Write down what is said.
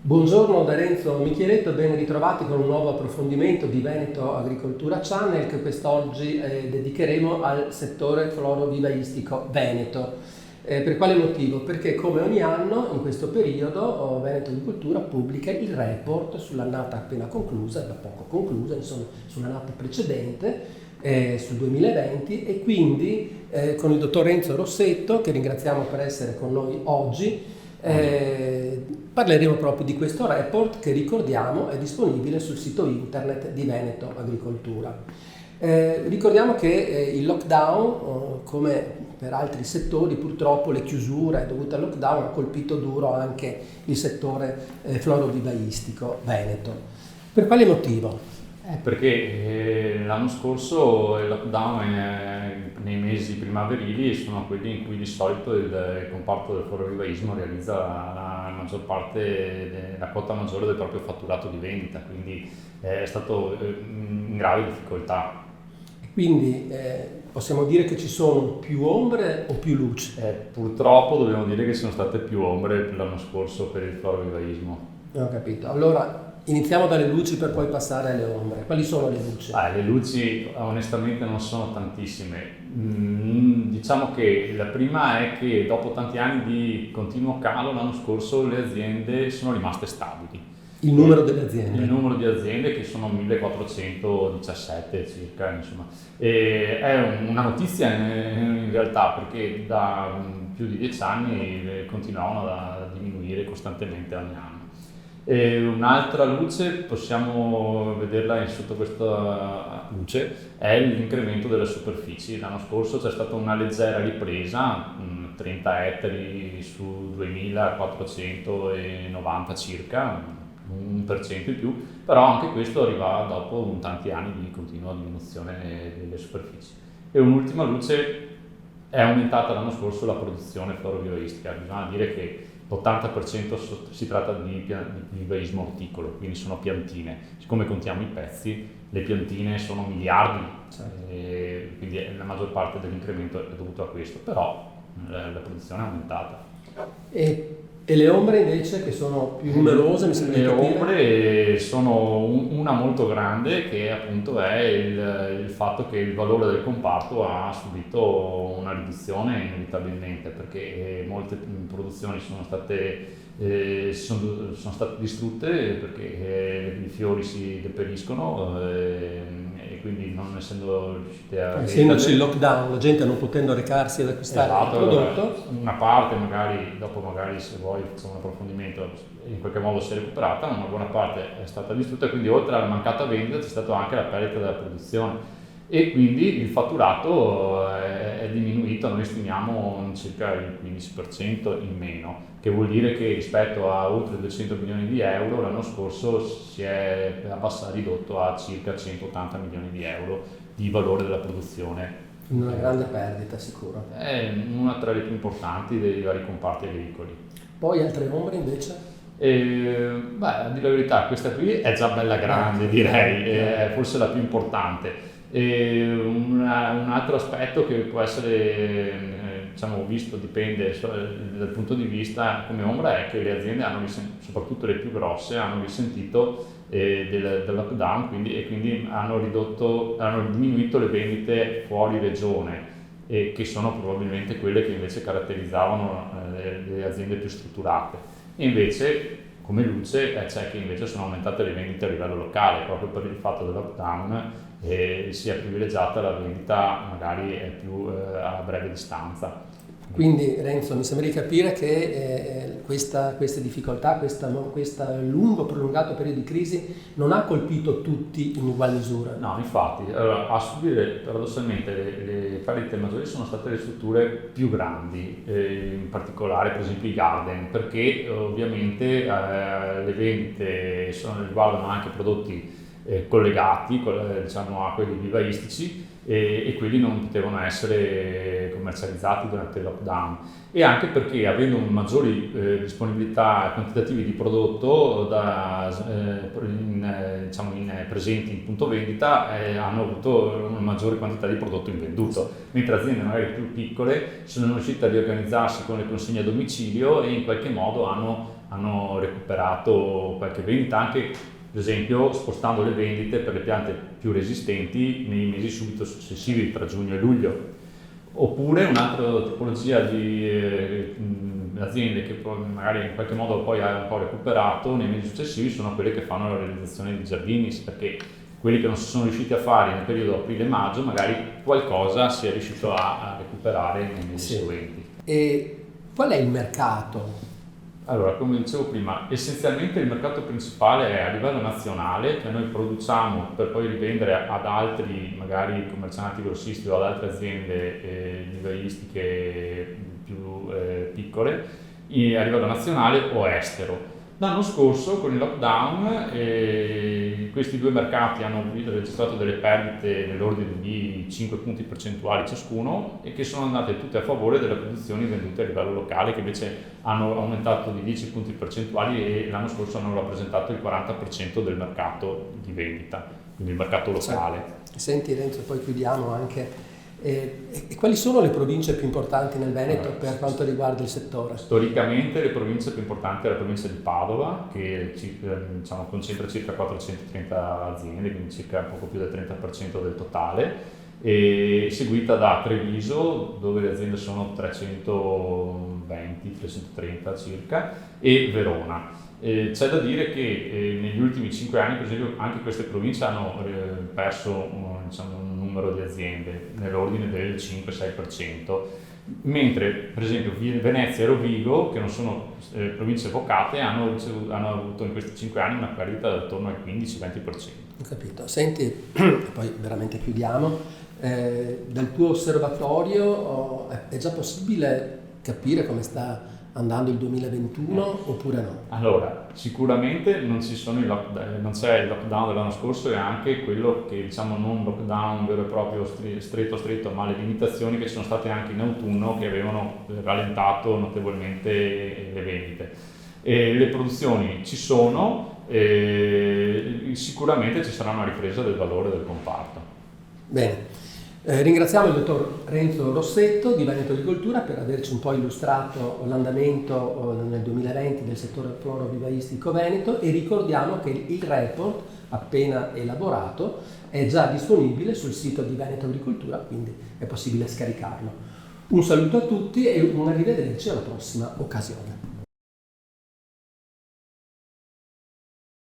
Buongiorno da Renzo Micheletto, ben ritrovati con un nuovo approfondimento di Veneto Agricoltura Channel che quest'oggi dedicheremo al settore florovivaistico veneto. Per quale motivo? Perché come ogni anno in questo periodo Veneto Agricoltura pubblica il report sull'annata appena conclusa, da poco conclusa, insomma sull'annata precedente, sul 2020 e quindi con il dottor Renzo Rossetto, che ringraziamo per essere con noi oggi, parleremo proprio di questo report che ricordiamo è disponibile sul sito internet di Veneto Agricoltura. Ricordiamo che il lockdown, come per altri settori, purtroppo le chiusure dovute al lockdown ha colpito duro anche il settore florovivaistico veneto. Per quale motivo? Perché l'anno scorso il lockdown nei mesi primaverili sono quelli in cui di solito il comparto del florovivaismo realizza la maggior parte, la quota maggiore del proprio fatturato di vendita, quindi è stato in grave difficoltà. Quindi possiamo dire che ci sono più ombre o più luci? Purtroppo dobbiamo dire che ci sono state più ombre l'anno scorso per il florovivaismo. Ho capito. Allora iniziamo dalle luci per poi passare alle ombre. Quali sono le luci? Le luci onestamente non sono tantissime. Diciamo che la prima è che dopo tanti anni di continuo calo l'anno scorso le aziende sono rimaste stabili. Il numero delle aziende? Il numero di aziende che sono 1417 circa, insomma. È una notizia in realtà perché da più di 10 anni continuavano a diminuire costantemente ogni anno. Un'altra luce, possiamo vederla sotto questa luce, è l'incremento delle superfici. L'anno scorso c'è stata una leggera ripresa, 30 ettari su 2490 circa, 1% in più, però anche questo arriva dopo tanti anni di continua diminuzione delle superfici. E un'ultima luce, è aumentata l'anno scorso la produzione florovivaistica. Bisogna dire che l'80% si tratta di vivaismo orticolo, quindi sono piantine. Siccome contiamo i pezzi, le piantine sono miliardi, quindi la maggior parte dell'incremento è dovuto a questo, però la produzione è aumentata. E le ombre invece, che sono più numerose, mi sembra di capire? Le ombre sono una molto grande, che appunto è il fatto che il valore del comparto ha subito una riduzione inevitabilmente, perché molte produzioni sono state distrutte perché i fiori si deperiscono e quindi non essendo riuscite a essendoci il lockdown, la gente non potendo recarsi ad acquistare il prodotto. Una parte magari se vuoi facciamo un approfondimento, in qualche modo si è recuperata, ma una buona parte è stata distrutta, quindi oltre alla mancata vendita c'è stata anche la perdita della produzione e quindi il fatturato è diminuito. Noi stimiamo circa il 15% in meno, che vuol dire che rispetto a oltre 200 milioni di euro l'anno scorso si è ridotto a circa 180 milioni di euro di valore della produzione. Una grande perdita, sicuro. È una tra le più importanti dei vari comparti agricoli. Poi altre ombre invece? A dire la verità, questa qui è già bella grande, direi, è forse la più importante. Un altro aspetto che può essere visto, dipende dal punto di vista come ombra, è che le aziende soprattutto le più grosse, hanno risentito del lockdown e quindi hanno diminuito le vendite fuori regione, che sono probabilmente quelle che invece caratterizzavano le aziende più strutturate. E invece come luce c'è che invece sono aumentate le vendite a livello locale, proprio per il fatto del lockdown si è privilegiata la vendita magari più a breve distanza. Quindi Renzo, mi sembra di capire che queste difficoltà, questo lungo prolungato periodo di crisi non ha colpito tutti in ugual misura. No, infatti, a subire paradossalmente le perdite maggiori sono state le strutture più grandi, in particolare per esempio i garden, perché ovviamente le vendite riguardano anche prodotti collegati a quelli vivaistici e quelli non potevano essere commercializzati durante il lockdown, e anche perché avendo maggiori disponibilità quantitativi di prodotto presenti in punto vendita, hanno avuto una maggiore quantità di prodotto invenduto, mentre aziende magari più piccole sono riuscite a riorganizzarsi con le consegne a domicilio e in qualche modo hanno hanno recuperato qualche vendita, anche per esempio spostando le vendite per le piante più resistenti nei mesi subito successivi, tra giugno e luglio. Oppure un'altra tipologia di aziende che magari in qualche modo poi ha un po' recuperato nei mesi successivi sono quelle che fanno la realizzazione di giardini, perché quelli che non si sono riusciti a fare nel periodo aprile-maggio magari qualcosa si è riuscito a recuperare nei mesi seguenti. E qual è il mercato? Allora, come dicevo prima, essenzialmente il mercato principale è a livello nazionale, che noi produciamo per poi rivendere ad altri, magari commercianti grossisti o ad altre aziende vivaistiche più piccole, a livello nazionale o estero. L'anno scorso, con il lockdown, questi due mercati hanno registrato delle perdite nell'ordine di 5 punti percentuali ciascuno e che sono andate tutte a favore delle produzioni vendute a livello locale, che invece hanno aumentato di 10 punti percentuali e l'anno scorso hanno rappresentato il 40% del mercato di vendita, quindi il mercato locale. Senti Renzo, poi chiudiamo anche. E quali sono le province più importanti nel Veneto per quanto riguarda il settore? Storicamente le province più importanti è la provincia di Padova, che concentra circa 430 aziende, quindi circa poco più del 30% del totale, e seguita da Treviso, dove le aziende sono 320-330 circa, e Verona. C'è da dire che negli ultimi 5 anni, per esempio, anche queste province hanno perso un numero di aziende nell'ordine del 5-6%, mentre per esempio Venezia e Rovigo, che non sono province vocate, hanno avuto in questi 5 anni una perdita attorno al 15-20%. Ho capito. Senti, poi veramente chiudiamo, dal tuo osservatorio è già possibile capire come sta andando il 2021 oppure no? Allora, sicuramente non c'è il lockdown dell'anno scorso e anche quello che non lockdown vero e proprio stretto, ma le limitazioni che sono state anche in autunno che avevano rallentato notevolmente le vendite. Le produzioni ci sono, sicuramente ci sarà una ripresa del valore del comparto. Bene. Ringraziamo il dottor Renzo Rossetto di Veneto Agricoltura per averci un po' illustrato l'andamento nel 2020 del settore florovivaistico veneto e ricordiamo che il report appena elaborato è già disponibile sul sito di Veneto Agricoltura, quindi è possibile scaricarlo. Un saluto a tutti e un arrivederci alla prossima occasione.